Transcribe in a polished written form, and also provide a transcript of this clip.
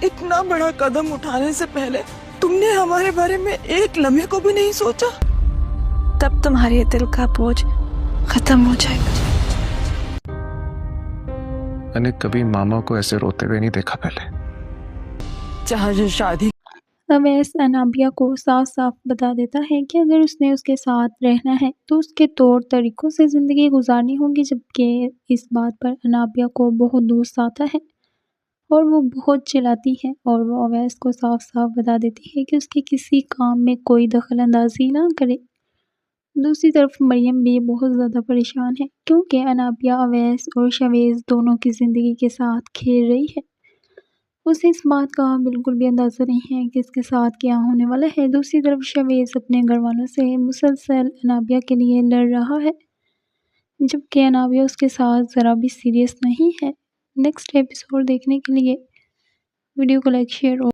इतना बड़ा कदम उठाने से पहले तुमने हमारे बारे में एक लम्हे को भी नहीं सोचा? तब तुम्हारे दिल का बोझ खत्म हो जाएगा। मैंने कभी मामा को ऐसे रोते हुए नहीं देखा पहले। चाहे शादी अवैस अनाबिया को साफ साफ बता देता है कि अगर उसने उसके साथ रहना है तो उसके तौर तरीकों से ज़िंदगी गुजारनी होगी, जबकि इस बात पर अनाबिया को बहुत गुस्सा आता है और वो बहुत चिल्लाती है और वो अवैस को साफ साफ बता देती है कि उसके किसी काम में कोई दखल अंदाजी ना करे। दूसरी तरफ मरियम भी बहुत ज़्यादा परेशान है क्योंकि अनाबिया अवैस और शवेज़ दोनों की ज़िंदगी के साथ खेल रही है। उसे इस बात का बिल्कुल भी अंदाज़ा नहीं है कि इसके साथ क्या होने वाला है। दूसरी तरफ शवेज़ अपने घर वालों से मुसलसल अनाबिया के लिए लड़ रहा है, जबकि अनाबिया उसके साथ ज़रा भी सीरियस नहीं है। नेक्स्ट एपिसोड देखने के लिए वीडियो को लाइक, शेयर और